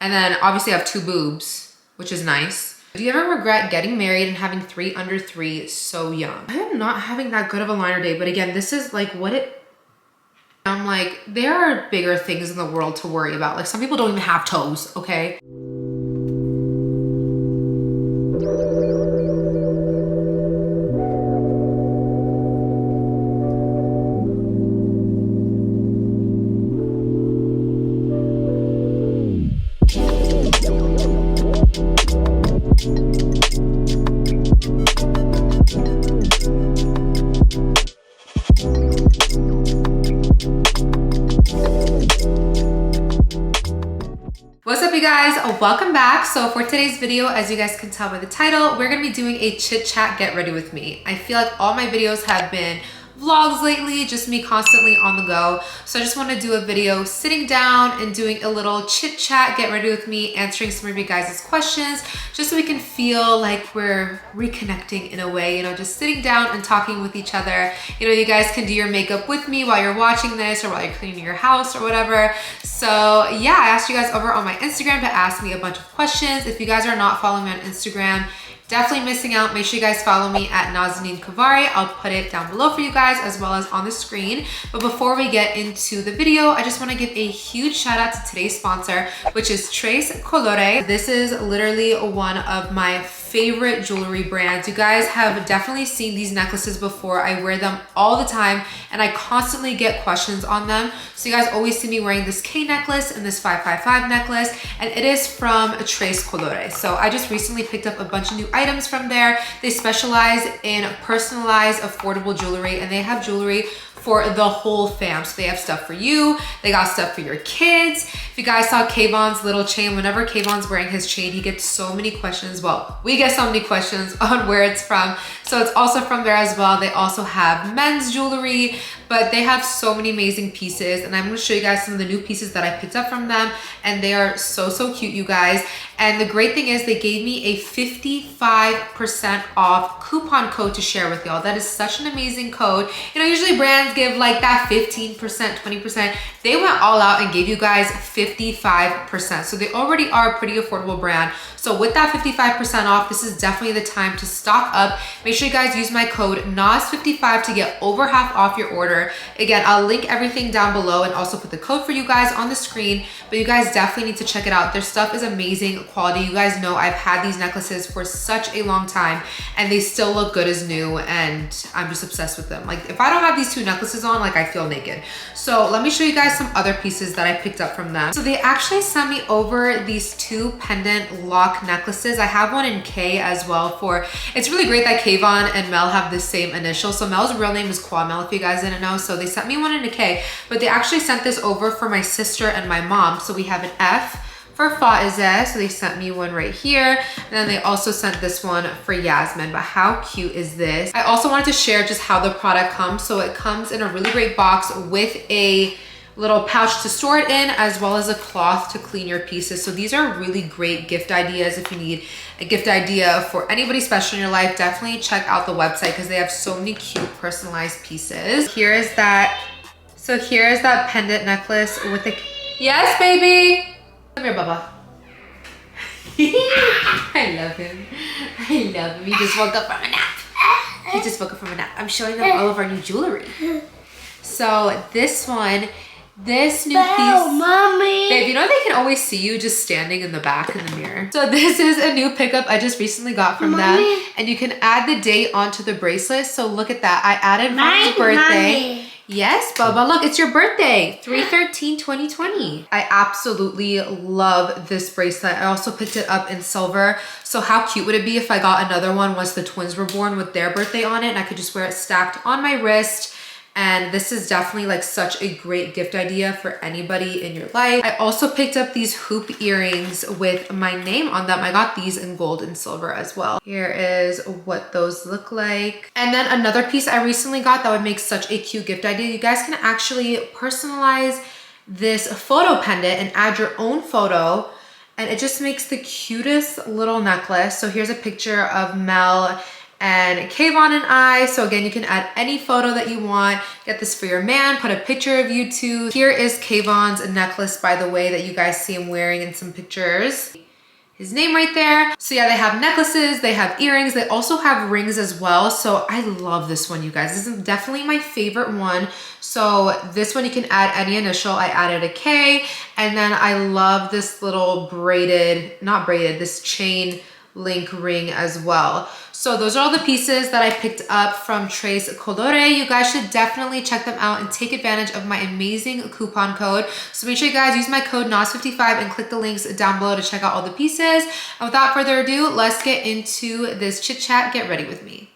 And then obviously I have 2 boobs, which is nice. Do you ever regret getting married and having 3 under 3 so young? I am not having that good of a liner day, but again, this is like what it, I'm like, there are bigger things in the world to worry about. Like some people don't even have toes, okay? What's up you guys, welcome back. So for today's video, as you guys can tell by the title, we're gonna be doing a chit chat get ready with me. I feel like all my videos have been vlogs lately, just me constantly on the go. So I just want to do a video sitting down and doing a little chit chat get ready with me, answering some of you guys' questions, just so we can feel like we're reconnecting in a way, you know, just sitting down and talking with each other. You know, you guys can do your makeup with me while you're watching this or while you're cleaning your house or whatever. So yeah, I asked you guys over on my Instagram to ask me a bunch of questions. If you guys are not following me on Instagram, definitely missing out. Make sure you guys follow me at Nazanin Kavari. I'll put it down below for you guys as well as on the screen. But before we get into the video, I just want to give a huge shout out to today's sponsor, which is Tres Colores. This is literally one of my favorite jewelry brands. You guys have definitely seen these necklaces before. I wear them all the time and I constantly get questions on them. So you guys always see me wearing this K necklace and this 555 necklace, and it is from Tres Colores. So I just recently picked up a bunch of new items from there. They specialize in personalized, affordable jewelry, and they have jewelry for the whole fam. So they have stuff for you, they got stuff for your kids. If you guys saw Kayvon's little chain, whenever Kayvon's wearing his chain, he gets so many questions. Well, we get so many questions on where it's from. So it's also from there as well. They also have men's jewelry, but they have so many amazing pieces. And I'm gonna show you guys some of the new pieces that I picked up from them. And they are so, so cute, you guys. And the great thing is they gave me a 55% off coupon code to share with y'all. That is such an amazing code. You know, usually brands give like that 15%, 20%. They went all out and gave you guys 55%. So they already are a pretty affordable brand. So with that 55% off, this is definitely the time to stock up. Make sure you guys use my code NAZ55 to get over half off your order. Again, I'll link everything down below and also put the code for you guys on the screen, but you guys definitely need to check it out. Their stuff is amazing quality. You guys know I've had these necklaces for such a long time and they still look good as new, and I'm just obsessed with them. Like if I don't have these 2 necklaces on, like I feel naked. So let me show you guys some other pieces that I picked up from them. So they actually sent me over these 2 pendant lock necklaces. I have one in K as well. For it's really great that Kayvon and Mel have the same initial. So Mel's real name is Kwamel, if you guys didn't know. So they sent me one in a K, but they actually sent this over for my sister and my mom. So we have an F for Faiza, so they sent me one right here. And then they also sent this one for Yasmin, but how cute is this? I also wanted to share just how the product comes. So it comes in a really great box with a little pouch to store it in, as well as a cloth to clean your pieces. So these are really great gift ideas. If you need a gift idea for anybody special in your life, definitely check out the website because they have so many cute personalized pieces. Here is that, so here is that pendant necklace with a, yes baby, come here Bubba. I love him. I love him. He just woke up from a nap. He just woke up from a nap. I'm showing them all of our new jewelry. So this one, this new piece, mommy. Babe, you know they can always see you just standing in the back in the mirror. So this is a new pickup I just recently got from them, and you can add the date onto the bracelet. So look at that. I added my birthday. Mommy. Yes, Bubba, look, it's your birthday, 3/13/2020. I absolutely love this bracelet. I also picked it up in silver. So how cute would it be if I got another one once the twins were born with their birthday on it, and I could just wear it stacked on my wrist. And this is definitely like such a great gift idea for anybody in your life. I also picked up these hoop earrings with my name on them. I got these in gold and silver as well. Here is what those look like. And then another piece I recently got that would make such a cute gift idea. You guys can actually personalize this photo pendant and add your own photo, and it just makes the cutest little necklace. So here's a picture of Mel and Kayvon and I. So again, you can add any photo that you want. Get this for your man, put a picture of you two. Here is Kayvon's necklace, by the way, that you guys see him wearing in some pictures. His name right there. So yeah, they have necklaces, they have earrings, they also have rings as well. So I love this one, you guys. This is definitely my favorite one. So this one you can add any initial. I added a K, and then I love this little braided, not braided, this chain link ring as well. So those are all the pieces that I picked up from Tres Colore. You guys should definitely check them out and take advantage of my amazing coupon code. So make sure you guys use my code NAZ55 and click the links down below to check out all the pieces. And without further ado, let's get into this chit chat. Get ready with me.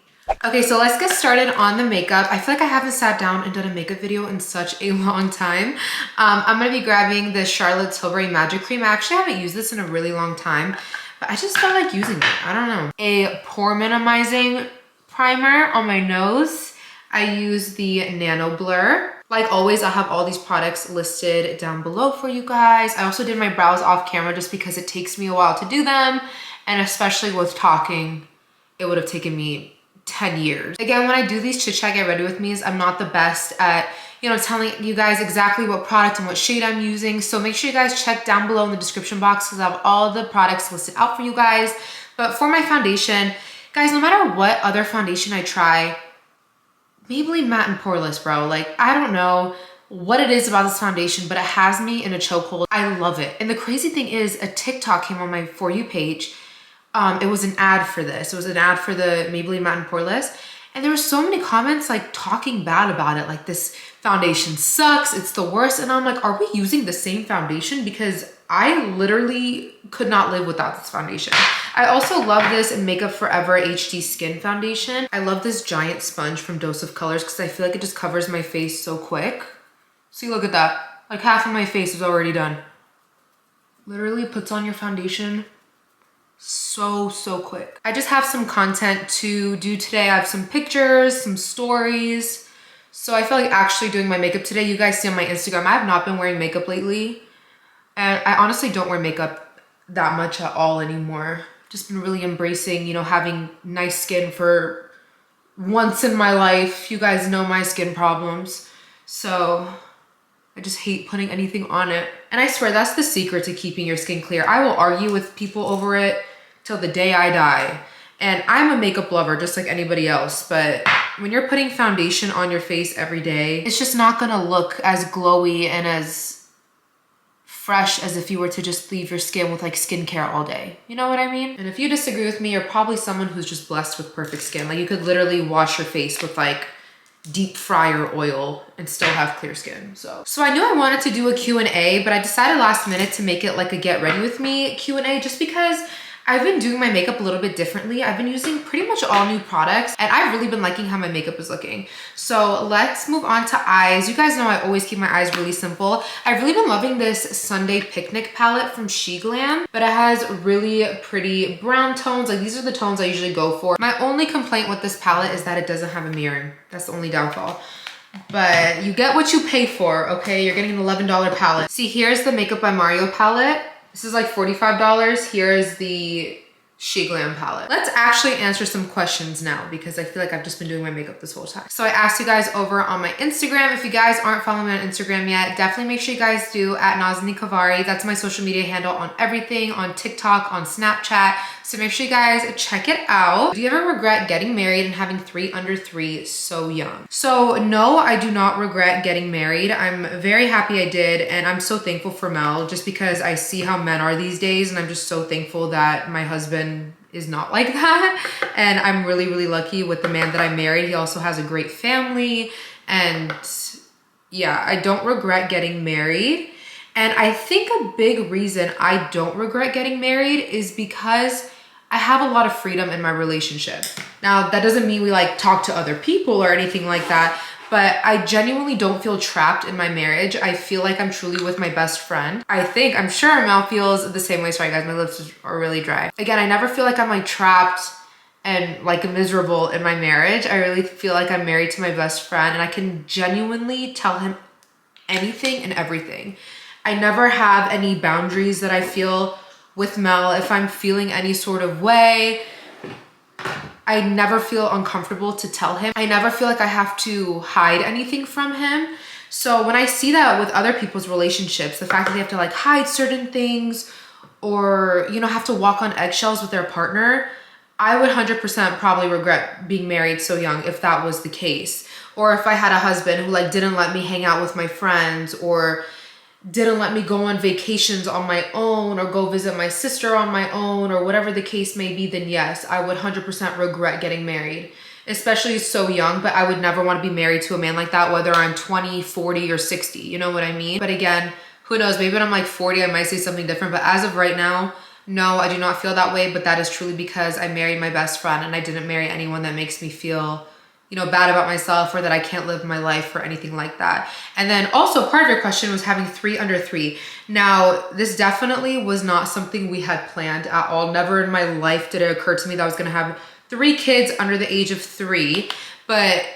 Okay, so let's get started on the makeup. I feel like I haven't sat down and done a makeup video in such a long time. I'm gonna be grabbing the Charlotte Tilbury Magic Cream. I actually haven't used this in a really long time, but I just felt like using it. I don't know. A pore minimizing primer on my nose. I use the Nano Blur. Like always, I'll have all these products listed down below for you guys. I also did my brows off camera just because it takes me a while to do them. And especially with talking, it would have taken me 10 years. Again, when I do these chit chat get ready with me's, I'm not the best at, you know, telling you guys exactly what product and what shade I'm using. So make sure you guys check down below in the description box because I have all the products listed out for you guys. But for my foundation, guys, no matter what other foundation I try, Maybelline Matte and Poreless, bro. Like, I don't know what it is about this foundation, but it has me in a chokehold. I love it. And the crazy thing is, a TikTok came on my For You page. It was an ad for this. It was an ad for the Maybelline Matte and Poreless. And there were so many comments like talking bad about it. Like, this foundation sucks. It's the worst. And I'm like, are we using the same foundation? Because I literally could not live without this foundation. I also love this Makeup Forever HD Skin Foundation. I love this giant sponge from Dose of Colors because I feel like it just covers my face so quick. See, look at that. Like half of my face is already done. Literally puts on your foundation so quick. I just have some content to do today. I have some pictures, some stories. So I feel like actually doing my makeup today. You guys see on my Instagram, I have not been wearing makeup lately. And I honestly don't wear makeup that much at all anymore. Just been really embracing, you know, having nice skin for once in my life. You guys know my skin problems. So I just hate putting anything on it. And I swear that's the secret to keeping your skin clear. I will argue with people over it till the day I die. And I'm a makeup lover just like anybody else. But when you're putting foundation on your face every day, it's just not gonna look as glowy and as fresh as if you were to just leave your skin with like skincare all day. You know what I mean? And if you disagree with me, you're probably someone who's just blessed with perfect skin. Like you could literally wash your face with like deep fryer oil and still have clear skin. So I knew I wanted to do a Q&A, but I decided last minute to make it like a get ready with me Q&A just because I've been doing my makeup a little bit differently. I've been using pretty much all new products and I've really been liking how my makeup is looking. So let's move on to eyes. You guys know I always keep my eyes really simple. I've really been loving this Sunday Picnic palette from She Glam, but it has really pretty brown tones. Like these are the tones I usually go for. My only complaint with this palette is that it doesn't have a mirror. That's the only downfall. But you get what you pay for, okay? You're getting an $11 palette. See, here's the Makeup by Mario palette. This is like $45. Here is the She Glam palette. Let's actually answer some questions now because I feel like I've just been doing my makeup this whole time. So I asked you guys over on my Instagram. If you guys aren't following me on Instagram yet, definitely make sure you guys do at Nazanin Kavari. That's my social media handle on everything, on TikTok, on Snapchat. So make sure you guys check it out. Do you ever regret getting married and having 3 under 3 so young? So no, I do not regret getting married. I'm very happy I did. And I'm so thankful for Mel just because I see how men are these days. And I'm just so thankful that my husband is not like that. And I'm really lucky with the man that I married. He also has a great family. And yeah, I don't regret getting married. And I think a big reason I don't regret getting married is because I have a lot of freedom in my relationship. Now, that doesn't mean we like talk to other people or anything like that, but I genuinely don't feel trapped in my marriage. I feel like I'm truly with my best friend. I'm sure Mel feels the same way. Sorry guys, my lips are really dry. Again, I never feel like I'm like trapped and like miserable in my marriage. I really feel like I'm married to my best friend and I can genuinely tell him anything and everything. I never have any boundaries that I feel with Mel. If I'm feeling any sort of way, I never feel uncomfortable to tell him. I never feel like I have to hide anything from him. So when I see that with other people's relationships, the fact that they have to like hide certain things or, you know, have to walk on eggshells with their partner, I would 100% probably regret being married so young if that was the case. Or if I had a husband who like didn't let me hang out with my friends or didn't let me go on vacations on my own or go visit my sister on my own or whatever the case may be, then yes, I would 100% regret getting married, especially so young. But I would never want to be married to a man like that, whether I'm 20, 40, or 60, you know what I mean? But again, who knows, maybe when I'm like 40, I might say something different. But as of right now, no, I do not feel that way. But that is truly because I married my best friend and I didn't marry anyone that makes me feel, you know, bad about myself or that I can't live my life or anything like that. And then also part of your question was having 3 under 3. Now, this definitely was not something we had planned at all. Never in my life did it occur to me that I was gonna have 3 kids under the age of 3. But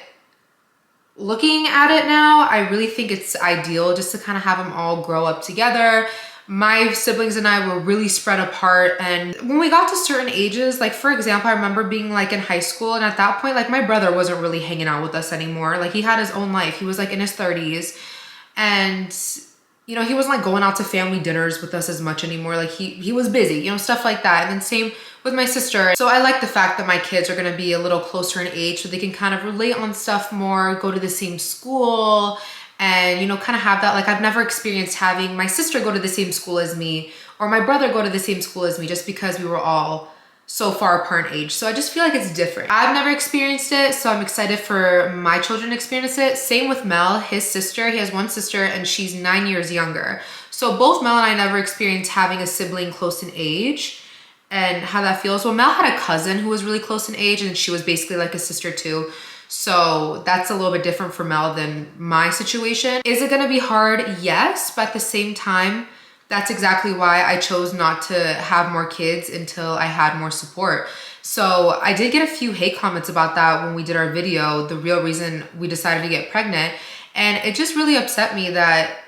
looking at it now, I really think it's ideal just to kind of have them all grow up together. My siblings and I were really spread apart, and when we got to certain ages, like for example, I remember being like in high school, and at that point, like my brother wasn't really hanging out with us anymore. Like he had his own life. He was like in his 30s, and you know, he wasn't like going out to family dinners with us as much anymore. Like he was busy, you know, stuff like that. And then same with my sister. So I like the fact that my kids are gonna be a little closer in age so they can kind of relate on stuff more, go to the same school, and, you know, kind of have that. Like I've never experienced having my sister go to the same school as me or my brother go to the same school as me just because we were all so far apart in age. So I just feel like it's different. I've never experienced it, so I'm excited for my children to experience it. Same with Mel, his sister. He has one sister and she's 9 years younger. So both Mel and I never experienced having a sibling close in age and how that feels. Well, Mel had a cousin who was really close in age and she was basically like a sister too. So that's a little bit different for Mel than my situation. Is it gonna be hard? Yes, but at the same time, that's exactly why I chose not to have more kids until I had more support. So I did get a few hate comments about that when we did our video, the real reason we decided to get pregnant. And it just really upset me that,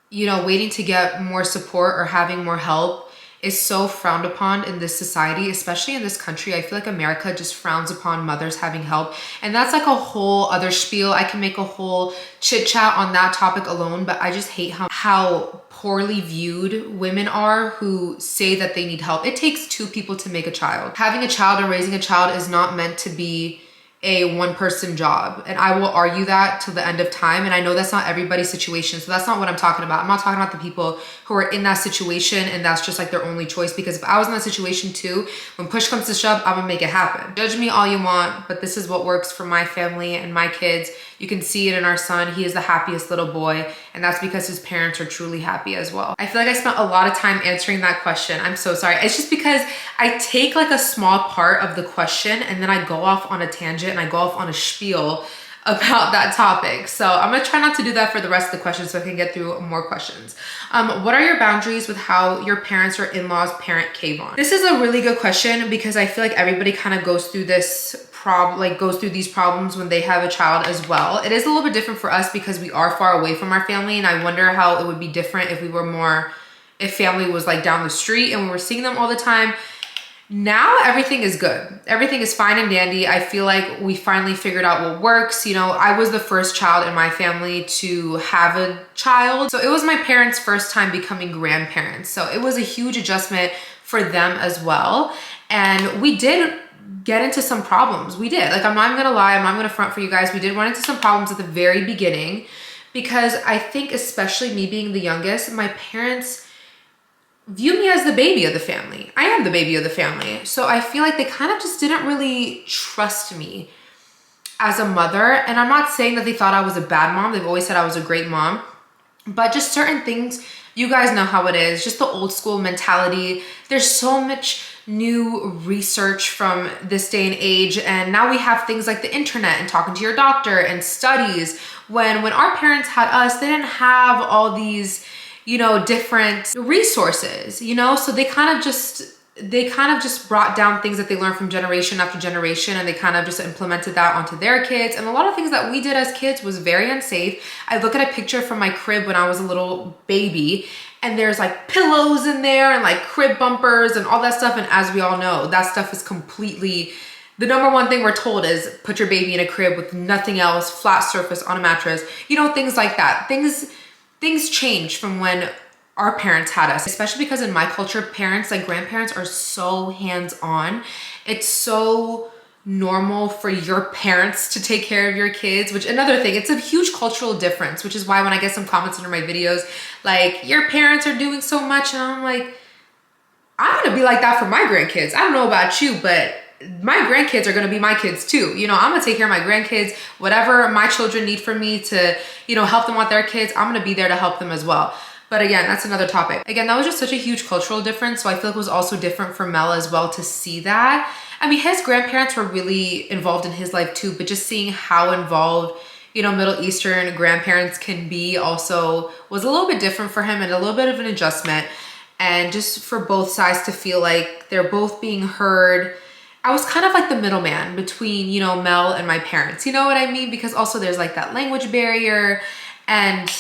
you know, waiting to get more support or having more help is so frowned upon in this society, especially in this country. I feel like America just frowns upon mothers having help. And that's like a whole other spiel. I can make a whole chit chat on that topic alone, but I just hate how poorly viewed women are who say that they need help. It takes 2 people to make a child. Having a child and raising a child is not meant to be a one-person job. And I will argue that till the end of time. And I know that's not everybody's situation. So that's not what I'm talking about. I'm not talking about the people who are in that situation and that's just like their only choice. Because if I was in that situation too, when push comes to shove, I'm gonna make it happen. Judge me all you want, but this is what works for my family and my kids. You can see it in our son. He is the happiest little boy. And that's because his parents are truly happy as well. I feel like I spent a lot of time answering that question. I'm so sorry. It's just because I take like a small part of the question and then I go off on a tangent and I go off on a spiel about that topic. So I'm gonna try not to do that for the rest of the questions so I can get through more questions. What are your boundaries with how your parents or in-laws parent Kayvon? This is a really good question because I feel like everybody kind of goes through this goes through these problems when they have a child as well. It is a little bit different for us because we are far away from our family, and I wonder how it would be different if we were more, if family was like down the street and we were seeing them all the time. Now everything is good. Everything is fine and dandy. I feel like we finally figured out what works. You know, I was the first child in my family to have a child. So it was my parents' first time becoming grandparents. So it was a huge adjustment for them as well. And we did get into some problems. We did. Like, I'm not even gonna lie, I'm not gonna front for you guys. We did run into some problems at the very beginning because I think, especially me being the youngest, my parents view me as the baby of the family. I am the baby of the family. So I feel like they kind of just didn't really trust me as a mother. And I'm not saying that they thought I was a bad mom. They've always said I was a great mom. But just certain things, you guys know how it is, just the old school mentality. There's so much new research from this day and age. And now we have things like the internet and talking to your doctor and studies. When our parents had us, they didn't have all these, you know, different resources, you know? So they kind of just brought down things that they learned from generation after generation, and they kind of just implemented that onto their kids. And a lot of things that we did as kids was very unsafe. I look at a picture from my crib when I was a little baby, and there's like pillows in there and like crib bumpers and all that stuff. And as we all know, that stuff is completely the number one thing we're told is put your baby in a crib with nothing else, flat surface on a mattress, you know, things like that. Things change from when our parents had us, especially because in my culture, parents, like grandparents, are so hands-on. It's so normal for your parents to take care of your kids, which another thing, it's a huge cultural difference, which is why when I get some comments under my videos, like, your parents are doing so much, and I'm like, I'm gonna be like that for my grandkids. I don't know about you, but my grandkids are gonna be my kids too. You know, I'm gonna take care of my grandkids. Whatever my children need from me to, you know, help them with their kids, I'm gonna be there to help them as well. But again, that's another topic. Again, that was just such a huge cultural difference. So I feel like it was also different for Mel as well to see that. I mean, his grandparents were really involved in his life too, but just seeing how involved, you know, Middle Eastern grandparents can be also was a little bit different for him and a little bit of an adjustment. And just for both sides to feel like they're both being heard. I was kind of like the middleman between, you know, Mel and my parents. You know what I mean? Because also there's like that language barrier. And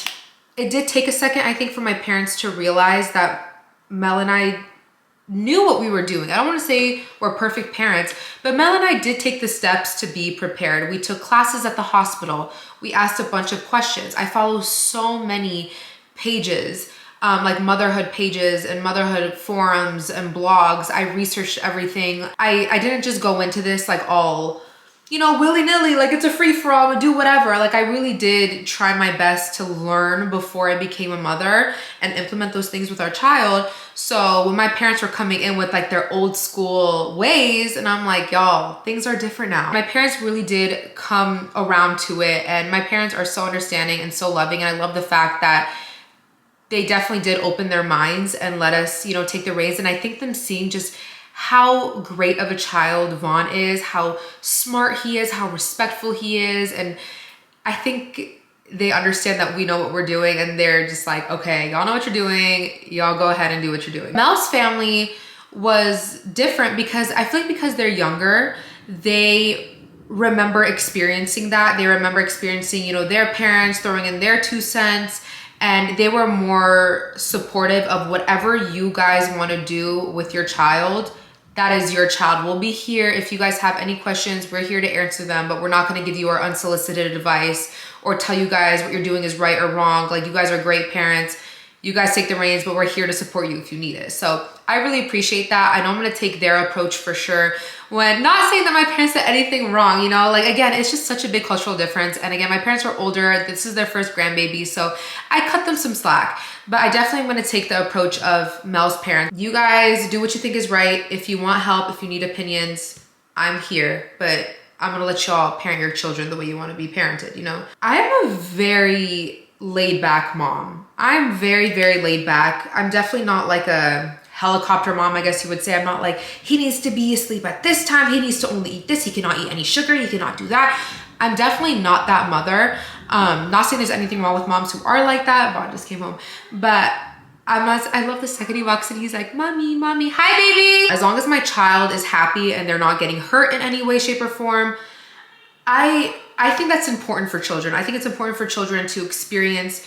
it did take a second, I think, for my parents to realize that Mel and I knew what we were doing. I don't want to say we're perfect parents, but Mel and I did take the steps to be prepared. We took classes at the hospital. We asked a bunch of questions. I follow so many pages, like motherhood pages and motherhood forums and blogs. I researched everything. I didn't just go into this like all, you know, willy-nilly, like it's a free-for-all, do whatever. Like I really did try my best to learn before I became a mother and implement those things with our child. So when my parents were coming in with like their old school ways, and I'm like, y'all, things are different now. My parents really did come around to it, and my parents are so understanding and so loving. And I love the fact that they definitely did open their minds and let us, you know, take the reins. And I think them seeing just how great of a child Vaughn is, how smart he is, how respectful he is. And I think they understand that we know what we're doing, and they're just like, okay, y'all know what you're doing. Y'all go ahead and do what you're doing. Mel's family was different because I feel like because they're younger, they remember experiencing that. They remember experiencing, you know, their parents throwing in their 2 cents. And they were more supportive of whatever you guys want to do with your child. That is your child. We'll be here. If you guys have any questions, we're here to answer them, but we're not going to give you our unsolicited advice or tell you guys what you're doing is right or wrong. Like, you guys are great parents. You guys take the reins, but we're here to support you if you need it. So I really appreciate that. I know I'm going to take their approach for sure. When not saying that my parents did anything wrong, you know, like again, it's just such a big cultural difference. And again, my parents are older. This is their first grandbaby. So I cut them some slack, but I definitely am going to take the approach of Mel's parents. You guys do what you think is right. If you want help, if you need opinions, I'm here, but I'm going to let y'all parent your children the way you want to be parented, you know? I am a very laid back mom. I'm very, very laid back. I'm definitely not like a helicopter mom, I guess you would say. I'm not like, he needs to be asleep at this time. He needs to only eat this. He cannot eat any sugar. He cannot do that. I'm definitely not that mother. Not saying there's anything wrong with moms who are like that. Vaughn just came home. But I love the second he walks in, he's like, mommy, mommy, hi, baby. As long as my child is happy and they're not getting hurt in any way, shape, or form, I think that's important for children. I think it's important for children to experience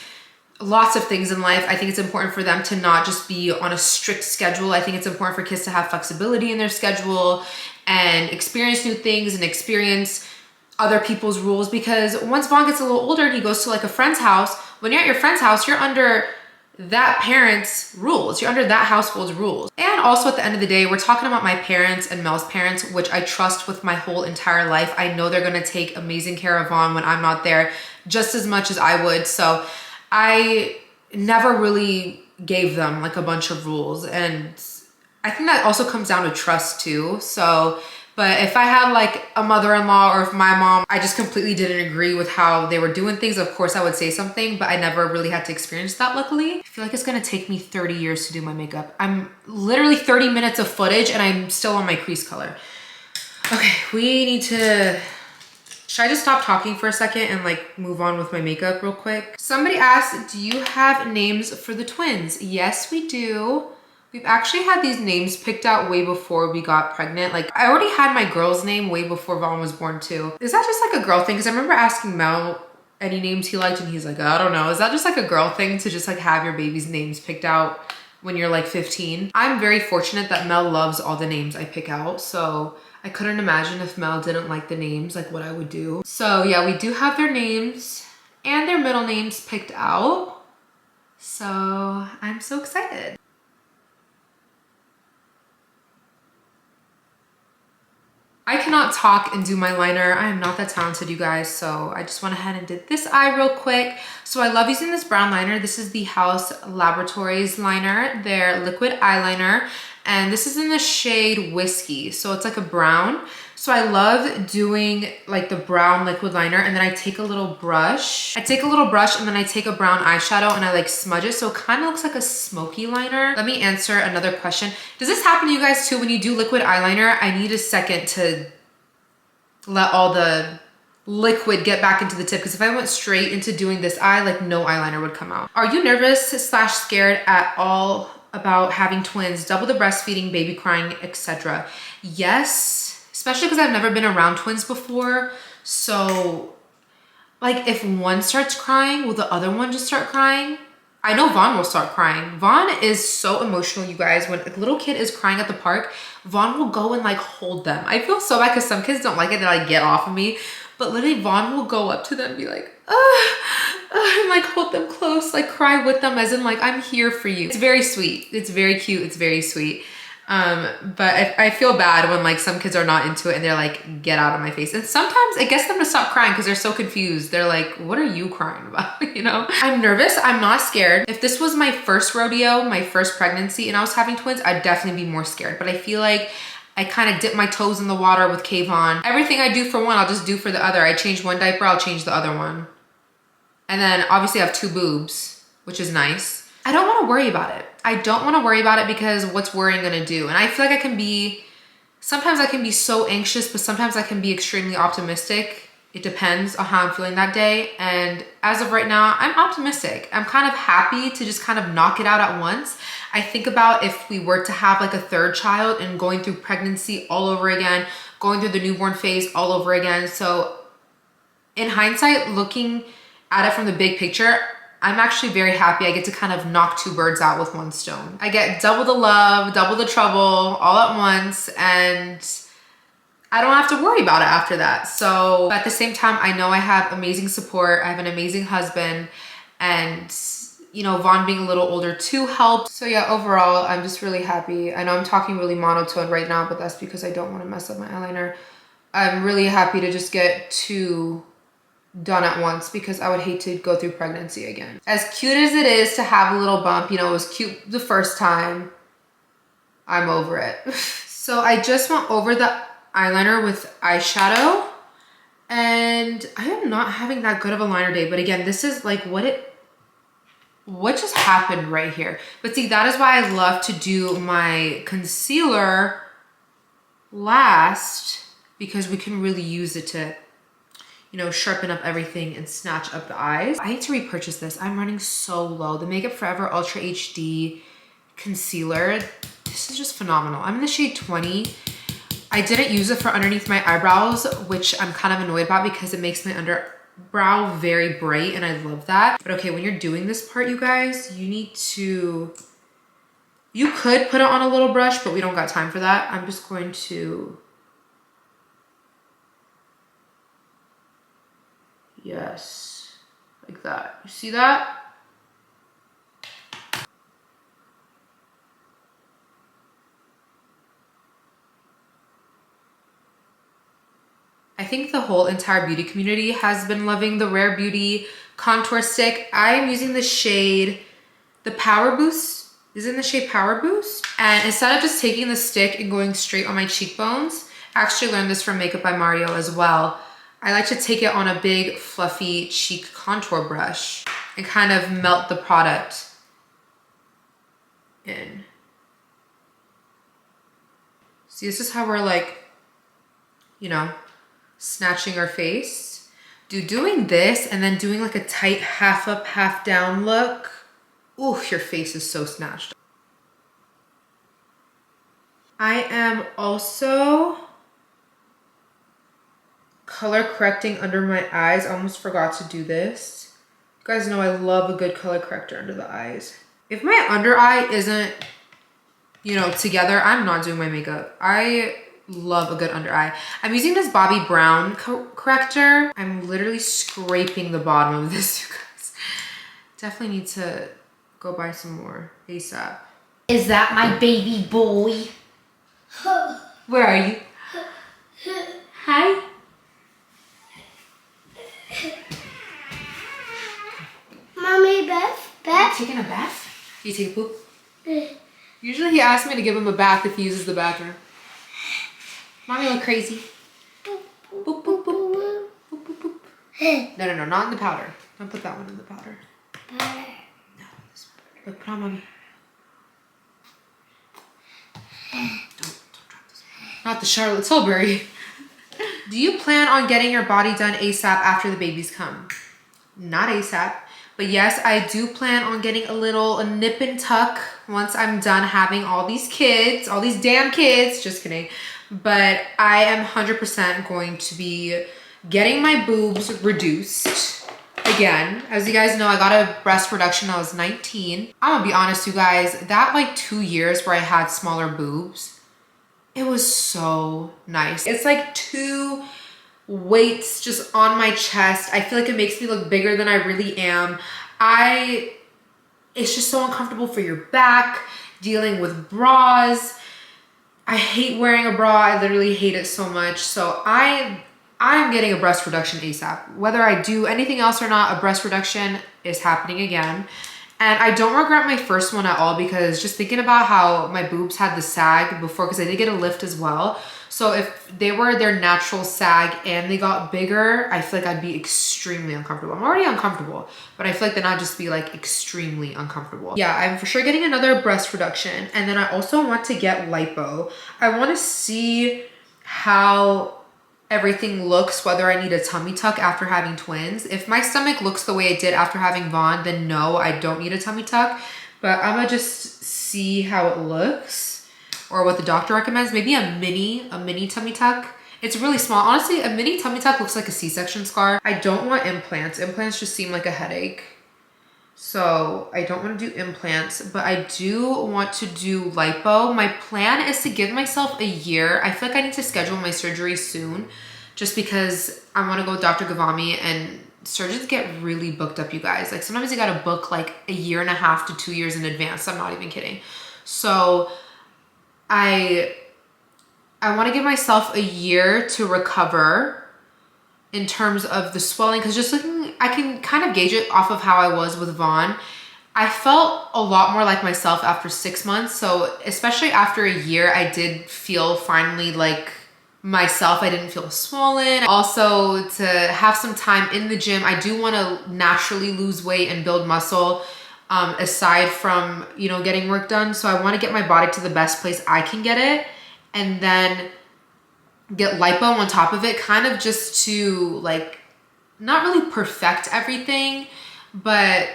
lots of things in life. I think it's important for them to not just be on a strict schedule. I think it's important for kids to have flexibility in their schedule and experience new things and experience other people's rules, because once Vaughn gets a little older and he goes to like a friend's house, when you're at your friend's house, you're under that parent's rules. You're under that household's rules. And also at the end of the day, we're talking about my parents and Mel's parents, which I trust with my whole entire life. I know they're going to take amazing care of Vaughn when I'm not there just as much as I would. So I never really gave them like a bunch of rules. And I think that also comes down to trust too. So, but if I had like a mother-in-law or if my mom, I just completely didn't agree with how they were doing things, of course I would say something, but I never really had to experience that, luckily. I feel like it's gonna take me 30 years to do my makeup. I'm literally 30 minutes of footage and I'm still on my crease color. Okay, we need to, should I just stop talking for a second and like move on with my makeup real quick? Somebody asked, do you have names for the twins? Yes, we do. We've actually had these names picked out way before we got pregnant. Like, I already had my girl's name way before Vaughn was born too. Is that just like a girl thing? Because I remember asking Mel any names he liked and he's like, I don't know. Is that just like a girl thing to just like have your baby's names picked out when you're like 15? I'm very fortunate that Mel loves all the names I pick out. So I couldn't imagine if Mel didn't like the names, like what I would do. So yeah, we do have their names and their middle names picked out. So I'm so excited. I cannot talk and do my liner. I am not that talented, you guys. So I just went ahead and did this eye real quick. So I love using this brown liner. This is the Haus Laboratories liner, their liquid eyeliner. And this is in the shade Whiskey. So it's like a brown. So I love doing like the brown liquid liner, and then I take a little brush. And then I take a brown eyeshadow and I like smudge it. So it kind of looks like a smoky liner. Let me answer another question. Does this happen to you guys too? When you do liquid eyeliner, I need a second to let all the liquid get back into the tip, because if I went straight into doing this eye, like no eyeliner would come out. Are you nervous / scared at all about having twins, double the breastfeeding, baby crying, etc.? Yes, especially because I've never been around twins before. So like if one starts crying, will the other one just start crying? I know Vaughn will start crying. Vaughn is so emotional, you guys. When a little kid is crying at the park, Vaughn will go and like hold them. I feel so bad because some kids don't like it. They're like, get off of me. But literally Vaughn will go up to them and be like, and like hold them close, like cry with them as in like, I'm here for you. It's very sweet. It's very cute. It's very sweet. But I feel bad when like some kids are not into it and they're like, get out of my face. And sometimes it gets them to stop crying because they're so confused. They're like, what are you crying about? You know, I'm nervous. I'm not scared. If this was my first rodeo, my first pregnancy, and I was having twins, I'd definitely be more scared. But I feel like I kind of dip my toes in the water with Kayvon. Everything I do for one, I'll just do for the other. I change one diaper, I'll change the other one. And then obviously I have 2 boobs, which is nice. I don't want to worry about it. I don't want to worry about it because what's worrying gonna do? And I feel like sometimes I can be so anxious, but sometimes I can be extremely optimistic. It depends on how I'm feeling that day. And as of right now, I'm optimistic. I'm kind of happy to just kind of knock it out at once. I think about if we were to have like a 3rd child and going through pregnancy all over again, going through the newborn phase all over again. So in hindsight, looking at it from the big picture, I'm actually very happy I get to kind of knock 2 birds out with 1 stone. I get double the love, double the trouble all at once, and I don't have to worry about it after that. So at the same time, I know I have amazing support. I have an amazing husband, and you know, Vaughn being a little older too helped. So yeah, overall, I'm just really happy. I know I'm talking really monotone right now, but that's because I don't want to mess up my eyeliner. I'm really happy to just get 2 done at once because I would hate to go through pregnancy again. As cute as it is to have a little bump, you know, it was cute the first time, I'm over it. So I just went over the eyeliner with eyeshadow, and I am not having that good of a liner day. But again, this is like what just happened right here. But see, that is why I love to do my concealer last, because we can really use it to, you know, sharpen up everything and snatch up the eyes. I need to repurchase this. I'm running so low. The Makeup Forever Ultra HD concealer, this is just phenomenal. I'm in the shade 20. I didn't use it for underneath my eyebrows, which I'm kind of annoyed about because it makes my underbrow very bright, and I love that. But okay, when you're doing this part, you guys, you could put it on a little brush, but we don't got time for that. I'm just going to, yes, like that. You see that? I think the whole entire beauty community has been loving the Rare Beauty contour stick. I am using the shade, the Power Boost. Is it in the shade Power Boost? And instead of just taking the stick and going straight on my cheekbones, I actually learned this from Makeup by Mario as well. I like to take it on a big fluffy cheek contour brush and kind of melt the product in. See, this is how we're like, you know, snatching our face. Doing this and then doing like a tight half up, half down look. Ooh, your face is so snatched. I am also color correcting under my eyes. I almost forgot to do this. You guys know I love a good color corrector under the eyes. If my under eye isn't, you know, together, I'm not doing my makeup. I love a good under eye. I'm using this Bobbi Brown corrector. I'm literally scraping the bottom of this, you guys. Definitely need to go buy some more ASAP. Is that my baby boy? Where are you? Hi. Mommy, Beth? Beth? You taking a bath? You take a poop? Usually he asks me to give him a bath if he uses the bathroom. Mommy look crazy. Boop, boop, boop, boop. Boop, boop, boop. No, not in the powder. Don't put that one in the powder. Powder. No, this one. Look, put on Mommy. Don't drop this one. Not the Charlotte Tilbury. Do you plan on getting your body done ASAP after the babies come? Not ASAP. But yes, I do plan on getting a nip and tuck once I'm done having all these kids, all these damn kids, just kidding. But I am 100% going to be getting my boobs reduced. Again, as you guys know, I got a breast reduction when I was 19. I'm gonna be honest, you guys, that like 2 years where I had smaller boobs, it was so nice. It's like 2 weights just on my chest. I feel like it makes me look bigger than I really am. It's just so uncomfortable for your back, dealing with bras. I hate wearing a bra. I literally hate it so much. So I'm getting a breast reduction ASAP. Whether I do anything else or not, a breast reduction is happening again. And I don't regret my first one at all, because just thinking about how my boobs had the sag before, because I did get a lift as well. So if they were their natural sag and they got bigger, I feel like I'd be extremely uncomfortable. I'm already uncomfortable, but I feel like then I'd just be like extremely uncomfortable. Yeah, I'm for sure getting another breast reduction. And then I also want to get lipo. I want to see how everything looks, whether I need a tummy tuck after having twins. If my stomach looks the way it did after having Vaughn, then no, I don't need a tummy tuck. But I'm gonna just see how it looks, or what the doctor recommends. Maybe a mini tummy tuck. It's really small. Honestly, a mini tummy tuck looks like a C-section scar. I don't want implants. Implants just seem like a headache. So I don't want to do implants, but I do want to do lipo. My plan is to give myself a year. I feel like I need to schedule my surgery soon, just because I want to go with Dr. Gavami, and surgeons get really booked up, you guys. Like sometimes you got to book like a year and a half to 2 years in advance. I'm not even kidding. So I want to give myself a year to recover in terms of the swelling, because just looking, I can kind of gauge it off of how I was with Vaughn. I felt a lot more like myself after 6 months. So especially after a year, I did feel finally like myself. I didn't feel swollen. Also, to have some time in the gym, I do want to naturally lose weight and build muscle, aside from, you know, getting work done. So I want to get my body to the best place I can get it, and then get lipo on top of it, kind of just to like not really perfect everything, but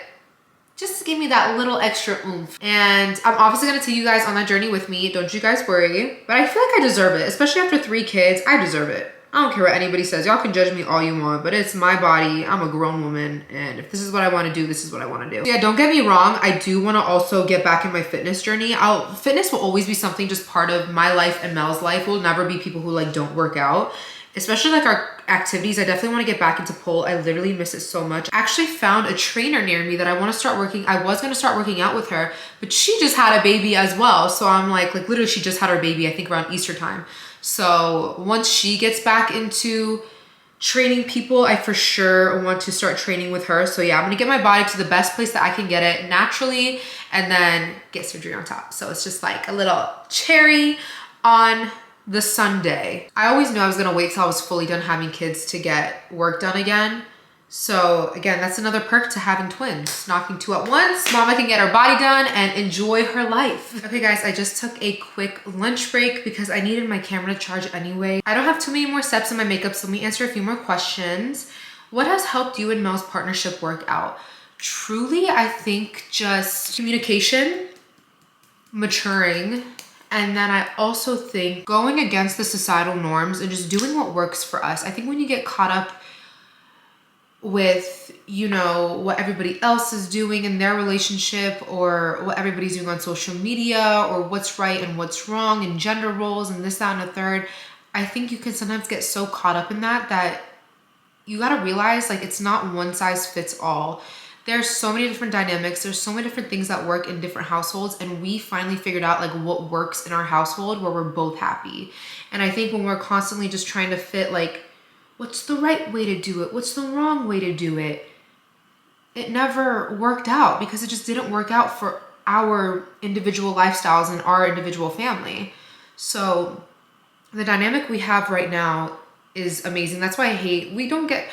just to give me that little extra oomph. And I'm obviously gonna take you guys on that journey with me, don't you guys worry. But I feel like I deserve it, especially after 3 kids. I deserve it. I don't care what anybody says. Y'all can judge me all you want, but it's my body. I'm a grown woman, and if this is what I want to do, this is what I want to do. Yeah, don't get me wrong. I do want to also get back in my fitness journey. Fitness will always be something just part of my life and Mel's life. We'll never be people who like don't work out, especially like our activities. I definitely want to get back into pole. I literally miss it so much. I actually found a trainer near me that I want to start working. I was going to start working out with her, but she just had a baby as well. So I'm like literally she just had her baby, I think around Easter time. So once she gets back into training people, I for sure want to start training with her. So yeah, I'm gonna get my body to the best place that I can get it naturally, and then get surgery on top. So it's just like a little cherry on the sundae. I always knew I was gonna wait till I was fully done having kids to get work done again. So again, that's another perk to having twins. Knocking 2 at once. Mama can get her body done and enjoy her life. Okay guys, I just took a quick lunch break because I needed my camera to charge anyway. I don't have too many more steps in my makeup, so let me answer a few more questions. What has helped you and Mel's partnership work out? Truly, I think just communication, maturing, and then I also think going against the societal norms and just doing what works for us. I think when you get caught up with, you know, what everybody else is doing in their relationship or what everybody's doing on social media or what's right and what's wrong and gender roles and this, that, and the third. I think you can sometimes get so caught up in that you got to realize like it's not one size fits all. There's so many different dynamics. There's so many different things that work in different households. And we finally figured out like what works in our household where we're both happy. And I think when we're constantly just trying to fit like, what's the right way to do it? What's the wrong way to do it? It never worked out because it just didn't work out for our individual lifestyles and our individual family. So the dynamic we have right now is amazing. That's why we don't get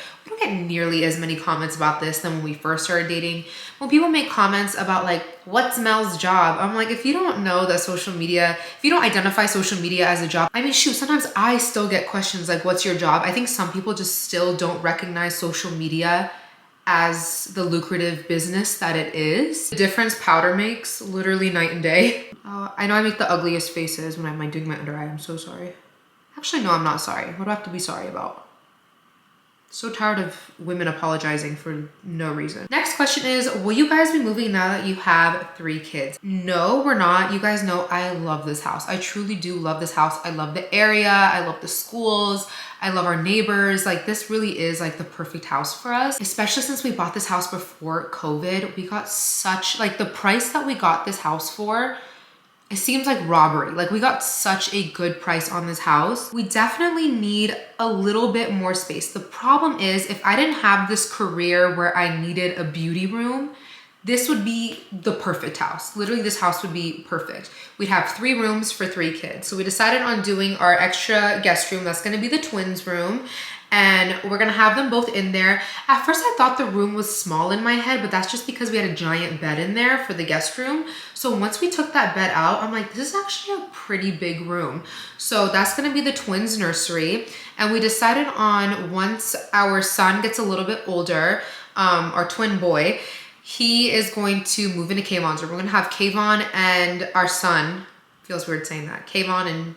nearly as many comments about this than when we first started dating. When people make comments about like, what's Mel's job? I'm like, if you don't know that social media, if you don't identify social media as a job, I mean, shoot, sometimes I still get questions like, what's your job? I think some people just still don't recognize social media as the lucrative business that it is. The difference powder makes, literally night and day. I know I make the ugliest faces when I'm doing my under eye. I'm so sorry. Actually, no, I'm not sorry. What do I have to be sorry about? So tired of women apologizing for no reason. Next question is, will you guys be moving now that you have 3 kids? No, we're not. You guys know I love this house. I truly do love this house. I love the area. I love the schools. I love our neighbors. Like this really is like the perfect house for us, especially since we bought this house before COVID. We got such, like the price that we got this house for, it seems like robbery. Like we got such a good price on this house. We definitely need a little bit more space. The problem is if I didn't have this career where I needed a beauty room, this would be the perfect house. Literally this house would be perfect. We'd have 3 rooms for 3 kids. So we decided on doing our extra guest room. That's gonna be the twins room. And we're gonna have them both in there. At first I thought the room was small in my head, but that's just because we had a giant bed in there for the guest room. So once we took that bed out, I'm like, this is actually a pretty big room. So that's gonna be the twins nursery. And we decided on, once our son gets a little bit older, our twin boy, he is going to move into Kayvon's room. We're gonna have Kayvon and our son, feels weird saying that, Kayvon and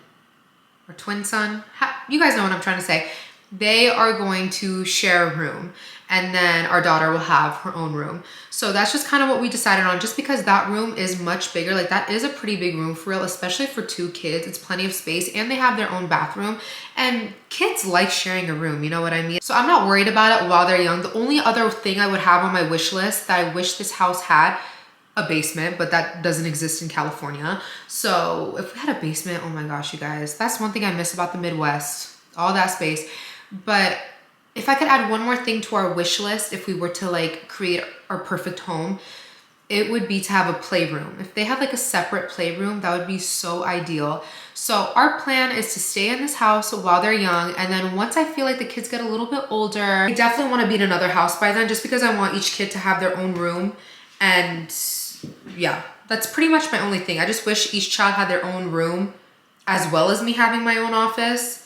our twin son, you guys know what I'm trying to say. They are going to share a room, and then our daughter will have her own room. So that's just kind of what we decided on, just because that room is much bigger. Like that is a pretty big room for real, especially for 2 kids. It's plenty of space and they have their own bathroom, and kids like sharing a room, you know what I mean? So I'm not worried about it while they're young. The only other thing I would have on my wish list that I wish this house had, a basement, but that doesn't exist in California. So if we had a basement, oh my gosh, you guys, that's one thing I miss about the Midwest, all that space. But if I could add one more thing to our wish list, if we were to like create our perfect home, it would be to have a playroom. If they had like a separate playroom, that would be so ideal. So our plan is to stay in this house while they're young. And then once I feel like the kids get a little bit older, I definitely want to be in another house by then, just because I want each kid to have their own room. And yeah, that's pretty much my only thing. I just wish each child had their own room as well as me having my own office.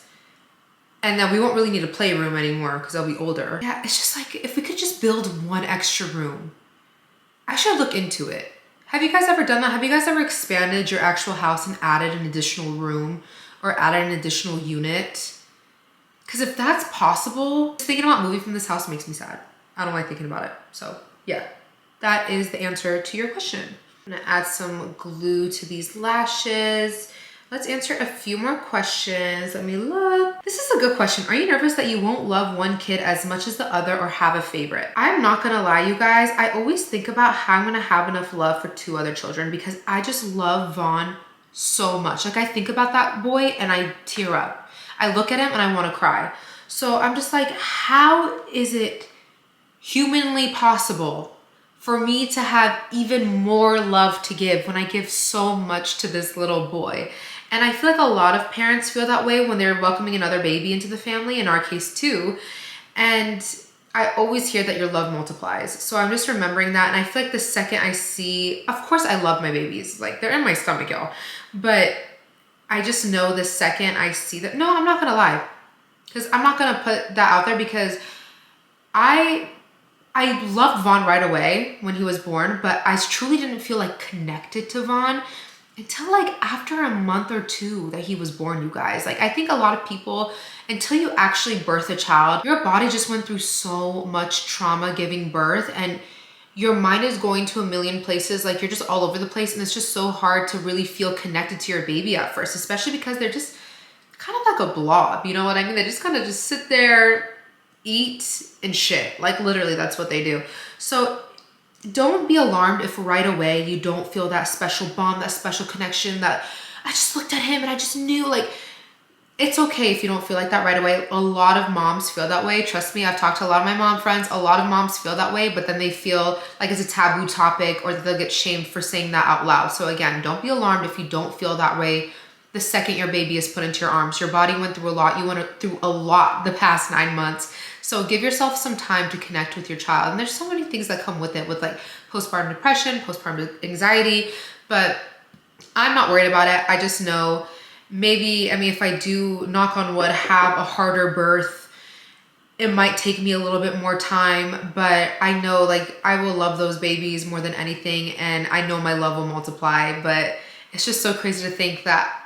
And then we won't really need a playroom anymore because they'll be older. Yeah, it's just like, if we could just build one extra room. I should look into it. Have you guys ever done that? Have you guys ever expanded your actual house and added an additional room or added an additional unit? Because if that's possible, just thinking about moving from this house makes me sad. I don't like thinking about it. So yeah, that is the answer to your question. I'm gonna add some glue to these lashes. Let's answer a few more questions. Let me look. This is a good question. Are you nervous that you won't love one kid as much as the other or have a favorite? I'm not gonna lie, you guys. I always think about how I'm gonna have enough love for 2 other children because I just love Vaughn so much. Like I think about that boy and I tear up. I look at him and I wanna cry. So I'm just like, how is it humanly possible for me to have even more love to give when I give so much to this little boy? And I feel like a lot of parents feel that way when they're welcoming another baby into the family, in our case too. And I always hear that your love multiplies. So I'm just remembering that. And I feel like the second I see, of course I love my babies. Like they're in my stomach, y'all. But I just know the second I see that, no, I'm not gonna lie. Because I'm not gonna put that out there because I loved Vaughn right away when he was born, but I truly didn't feel like connected to Vaughn until like after a month or two that he was born, you guys. Like I think a lot of people, until you actually birth a child, your body just went through so much trauma giving birth, and your mind is going to a million places. Like you're just all over the place, and it's just so hard to really feel connected to your baby at first, especially because they're just kind of like a blob, you know what I mean? They just kind of just sit there, eat and shit. Like literally that's what they do. So don't be alarmed if right away you don't feel that special bond, that special connection, that I just looked at him and I just knew. Like, it's okay if you don't feel like that right away. A lot of moms feel that way. Trust me, I've talked to a lot of my mom friends. A lot of moms feel that way, but then they feel like it's a taboo topic, or they'll get shamed for saying that out loud. So again, don't be alarmed if you don't feel that way the second your baby is put into your arms. Your body went through a lot. You went through a lot the past 9 months. So give yourself some time to connect with your child. And there's so many things that come with it, with like postpartum depression, postpartum anxiety, but I'm not worried about it. I just know maybe, I mean, if I do, knock on wood, have a harder birth, it might take me a little bit more time, but I know like I will love those babies more than anything. And I know my love will multiply, but it's just so crazy to think that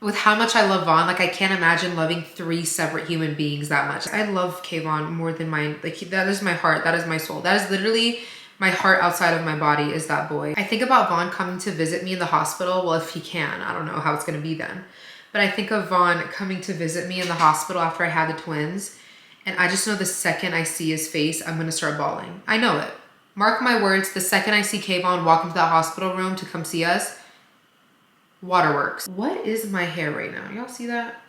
with how much I love Vaughn, like I can't imagine loving 3 separate human beings that much. I love Kayvon more than mine. Like that is my heart. That is my soul. That is literally my heart outside of my body, is that boy. I think about Vaughn coming to visit me in the hospital. Well, if he can, I don't know how it's gonna be then. But I think of Vaughn coming to visit me in the hospital after I had the twins. And I just know the second I see his face, I'm gonna start bawling. I know it. Mark my words, the second I see Kayvon walk into that hospital room to come see us, waterworks. What is my hair right now? Y'all see that?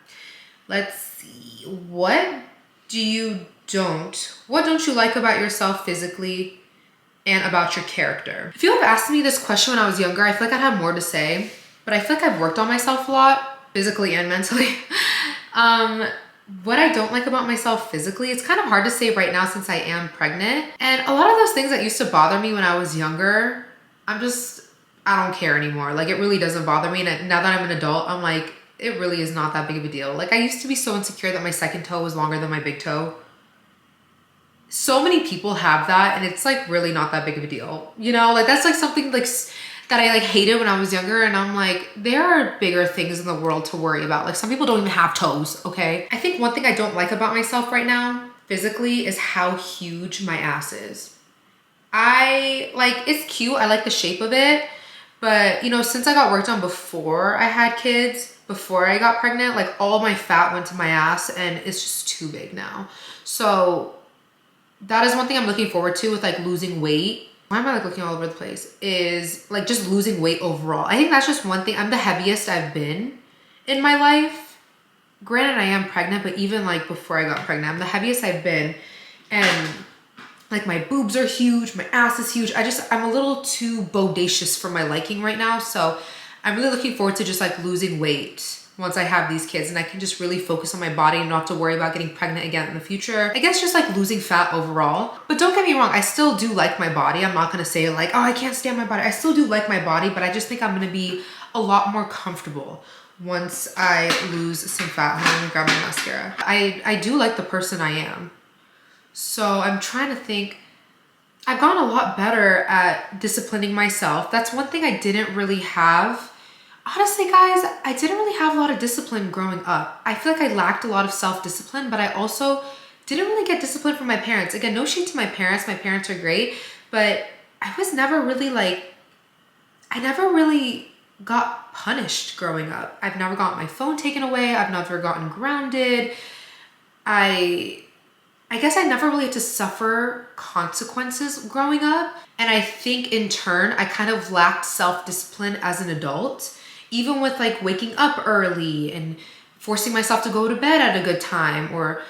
Let's see. What don't you like about yourself physically and about your character? If you have asked me this question when I was younger, I feel like I'd have more to say, but I feel like I've worked on myself a lot, physically and mentally. What I don't like about myself physically, it's kind of hard to say right now since I am pregnant. And a lot of those things that used to bother me when I was younger, I don't care anymore. Like it really doesn't bother me. And now that I'm an adult, I'm like, it really is not that big of a deal. Like I used to be so insecure that my second toe was longer than my big toe. So many people have that, and it's like really not that big of a deal. You know, like that's like something like that I like hated when I was younger, and I'm like, there are bigger things in the world to worry about. Like some people don't even have toes, okay? I think one thing I don't like about myself right now, physically, is how huge my ass is. It's cute, I like the shape of it, but you know, since I got worked on before I had kids, before I got pregnant, like all my fat went to my ass and it's just too big now. So that is one thing I'm looking forward to with like losing weight. Why am I like looking all over the place? Is like just losing weight overall. I think that's just one thing. I'm the heaviest I've been in my life. Granted, I am pregnant, but even like before I got pregnant, I'm the heaviest I've been. And like my boobs are huge, my ass is huge. I'm a little too bodacious for my liking right now. So I'm really looking forward to just like losing weight once I have these kids, and I can just really focus on my body and not have to worry about getting pregnant again in the future. I guess just like losing fat overall. But don't get me wrong, I still do like my body. I'm not gonna say like, oh, I can't stand my body. I still do like my body, but I just think I'm gonna be a lot more comfortable once I lose some fat. I'm gonna grab my mascara. I do like the person I am. So I'm trying to think. I've gotten a lot better at disciplining myself. That's one thing I didn't really have. Honestly, guys, I didn't really have a lot of discipline growing up. I feel like I lacked a lot of self-discipline, but I also didn't really get discipline from my parents. Again, no shade to my parents. My parents are great, but I was never really like, I never really got punished growing up. I've never gotten my phone taken away. I've never gotten grounded. I guess I never really had to suffer consequences growing up. And I think in turn, I kind of lacked self-discipline as an adult. Even with like waking up early and forcing myself to go to bed at a good time, or,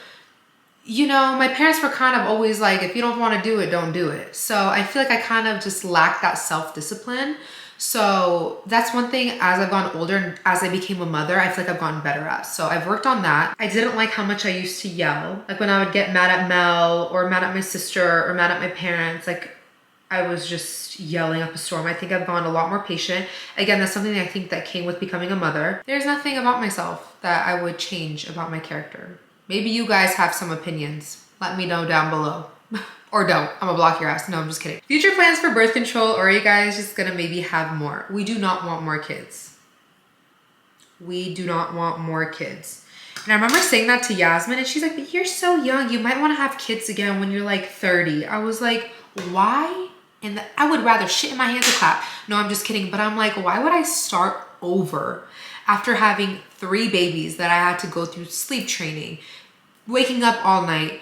you know, my parents were kind of always like, if you don't want to do it, don't do it. So I feel like I kind of just lacked that self-discipline. So that's one thing as I've gotten older and as I became a mother, I feel like I've gotten better at. So I've worked on that. I didn't like how much I used to yell. Like when I would get mad at Mel or mad at my sister or mad at my parents, like I was just yelling up a storm. I think I've gone a lot more patient. Again, that's something that I think that came with becoming a mother. There's nothing about myself that I would change about my character. Maybe you guys have some opinions. Let me know down below. Or don't. I'm gonna block your ass. No, I'm just kidding. Future plans for birth control, or are you guys just gonna maybe have more? We do not want more kids. We do not want more kids. And I remember saying that to Yasmin and she's like, but you're so young. You might want to have kids again when you're like 30. I was like, why? And I would rather shit in my hands or clap. No, I'm just kidding. But I'm like, why would I start over after having 3 babies that I had to go through sleep training, waking up all night,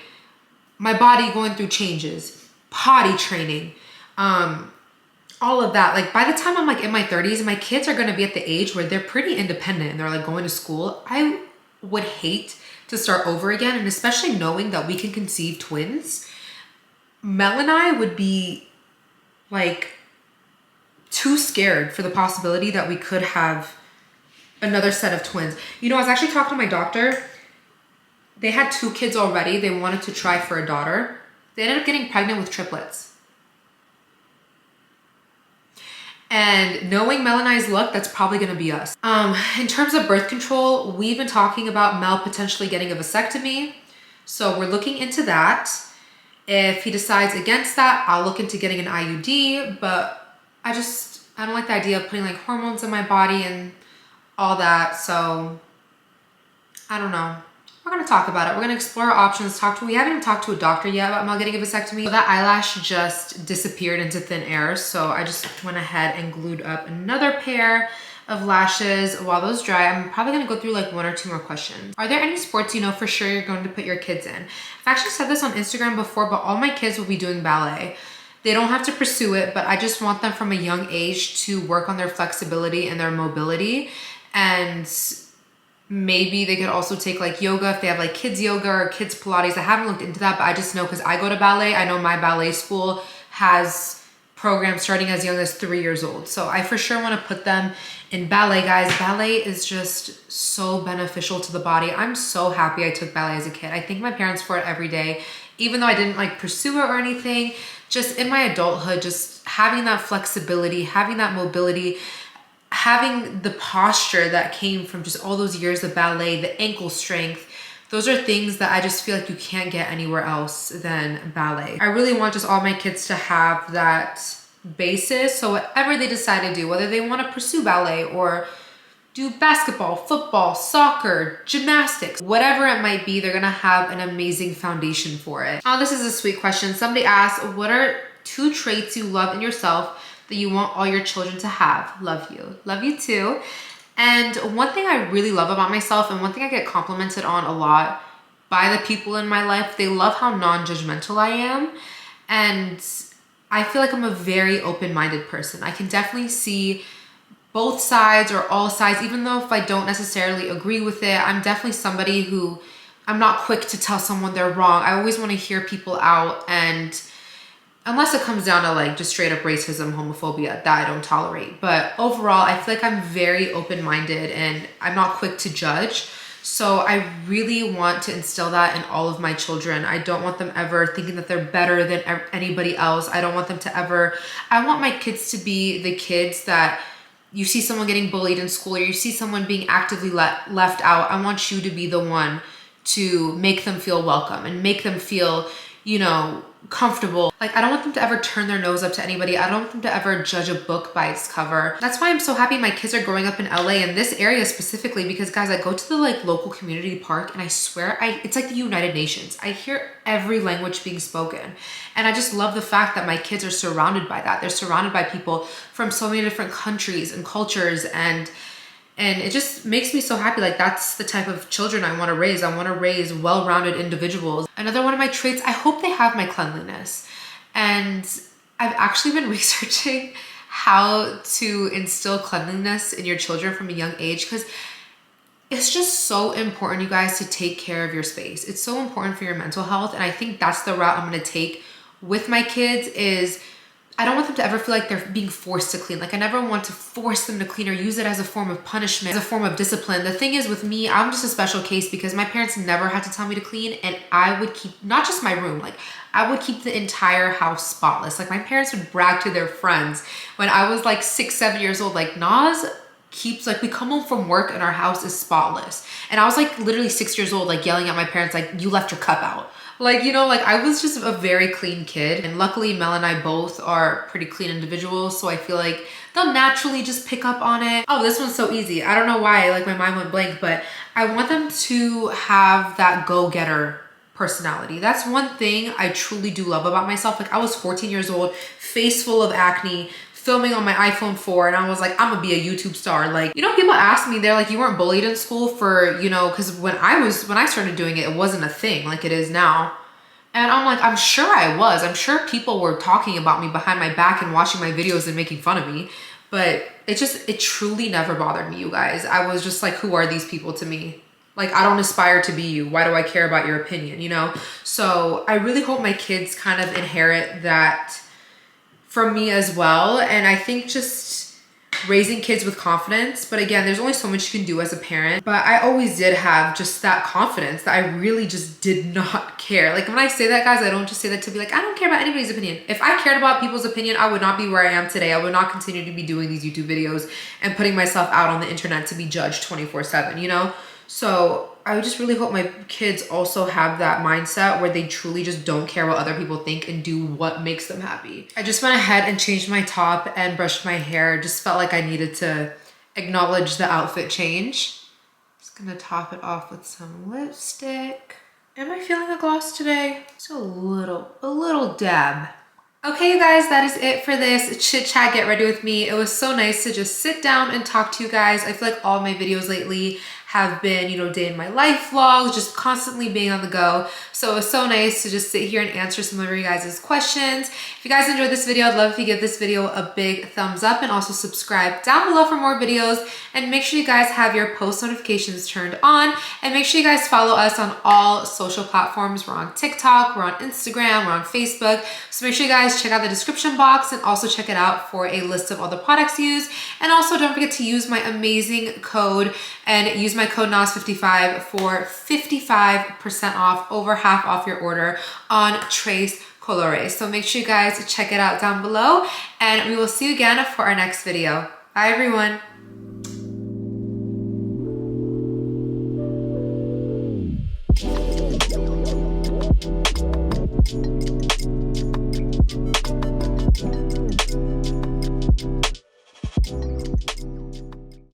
my body going through changes, potty training, all of that. Like by the time I'm like in my 30s, my kids are going to be at the age where they're pretty independent and they're like going to school. I would hate to start over again. And especially knowing that we can conceive twins, Mel and I would be like too scared for the possibility that we could have another set of twins. You know, I was actually talking to my doctor. They had 2 kids already. They wanted to try for a daughter. They ended up getting pregnant with triplets. And knowing Mel and I's luck, that's probably gonna be us. In terms of birth control, we've been talking about Mel potentially getting a vasectomy. So we're looking into that. If he decides against that, I'll look into getting an IUD, but I don't like the idea of putting like hormones in my body and all that. So I don't know. We're gonna talk about it. We're gonna explore our options. We haven't even talked to a doctor yet about Mel getting a vasectomy. So that eyelash just disappeared into thin air. So I just went ahead and glued up another pair of lashes. While those dry, I'm probably gonna go through like 1 or 2 more questions. Are there any sports you know for sure you're going to put your kids in? I've actually said this on Instagram before, but all my kids will be doing ballet. They don't have to pursue it, but I just want them from a young age to work on their flexibility and their mobility. And maybe they could also take like yoga if they have like kids yoga or kids Pilates. I haven't looked into that, but I just know because I go to ballet. I know my ballet school has programs starting as young as 3 years old. So I for sure want to put them in ballet, guys. Ballet is just so beneficial to the body. I'm so happy I took ballet as a kid. I thank my parents for it every day, even though I didn't like pursue it or anything. Just in my adulthood, just having that flexibility, having that mobility, having the posture that came from just all those years of ballet, the ankle strength, those are things that I just feel like you can't get anywhere else than ballet. I really want just all my kids to have that basis. So whatever they decide to do, whether they want to pursue ballet or do basketball, football, soccer, gymnastics, whatever it might be, they're gonna have an amazing foundation for it. Oh, this is a sweet question. Somebody asked, what are 2 traits you love in yourself that you want all your children to have? Love you. Love you too. And one thing I really love about myself, and one thing I get complimented on a lot by the people in my life, they love how non-judgmental I am. And I feel like I'm a very open-minded person. I can definitely see both sides or all sides, even though if I don't necessarily agree with it. I'm definitely somebody who, I'm not quick to tell someone they're wrong. I always want to hear people out, and unless it comes down to like just straight up racism, homophobia, that I don't tolerate. But overall, I feel like I'm very open-minded and I'm not quick to judge. So I really want to instill that in all of my children. I don't want them ever thinking that they're better than anybody else. I don't want them to ever, I want my kids to be the kids that you see someone getting bullied in school or you see someone being actively left out. I want you to be the one to make them feel welcome and make them feel, you know, comfortable. Like, I don't want them to ever turn their nose up to anybody. I don't want them to ever judge a book by its cover. That's why I'm so happy my kids are growing up in LA, in this area specifically, because guys, I go to the like local community park and I swear it's like the United Nations. I hear every language being spoken. And I just love the fact that my kids are surrounded by that. They're surrounded by people from so many different countries and cultures, and it just makes me so happy. Like, that's the type of children I want to raise. I want to raise well-rounded individuals. Another one of my traits, I hope they have my cleanliness. And I've actually been researching how to instill cleanliness in your children from a young age, because it's just so important, you guys, to take care of your space. It's so important for your mental health. And I think that's the route I'm going to take with my kids. Is I don't want them to ever feel like they're being forced to clean. Like, I never want to force them to clean or use it as a form of punishment, as a form of discipline. The thing is with me, I'm just a special case because my parents never had to tell me to clean, and I would keep, not just my room, like I would keep the entire house spotless. Like, my parents would brag to their friends when I was like 6, 7 years old, like, Naz keeps like, we come home from work and our house is spotless. And I was like literally 6 years old, like yelling at my parents, like, you left your cup out. Like, you know, like I was just a very clean kid. And luckily Mel and I both are pretty clean individuals. So I feel like they'll naturally just pick up on it. Oh, this one's so easy. I don't know why, like my mind went blank, but I want them to have that go-getter personality. That's one thing I truly do love about myself. Like I was 14 years old, face full of acne, filming on my iPhone 4, and I was like, I'm gonna be a YouTube star. Like, you know, people ask me, they're like, you weren't bullied in school for, you know, because when I started doing it, it wasn't a thing like it is now. And I'm like, I'm sure I was. I'm sure people were talking about me behind my back and watching my videos and making fun of me. But it truly never bothered me, you guys. I was just like, who are these people to me? Like, I don't aspire to be you. Why do I care about your opinion, you know? So I really hope my kids kind of inherit that from me as well. And I think just raising kids with confidence, but again, there's only so much you can do as a parent. But I always did have just that confidence that I really just did not care. Like when I say that, guys, I don't just say that to be like, I don't care about anybody's opinion. If I cared about people's opinion, I would not be where I am today. I would not continue to be doing these YouTube videos and putting myself out on the internet to be judged 24/7, you know? So I just really hope my kids also have that mindset where they truly just don't care what other people think and do what makes them happy. I just went ahead and changed my top and brushed my hair. Just felt like I needed to acknowledge the outfit change. Just gonna top it off with some lipstick. Am I feeling a gloss today? Just a little dab. Okay, you guys, that is it for this chit chat get ready with me. It was so nice to just sit down and talk to you guys. I feel like all my videos lately have been, you know, day in my life vlogs, just constantly being on the go. So it was so nice to just sit here and answer some of you guys' questions. If you guys enjoyed this video, I'd love if you give this video a big thumbs up and also subscribe down below for more videos. And make sure you guys have your post notifications turned on. And make sure you guys follow us on all social platforms. We're on TikTok, we're on Instagram, we're on Facebook. So make sure you guys check out the description box and also check it out for a list of all the products used. And also don't forget to use my amazing code and use my code NAS55 for 55% off, over half off your order on Trace Colores. So make sure you guys check it out down below, and we will see you again for our next video. Bye everyone.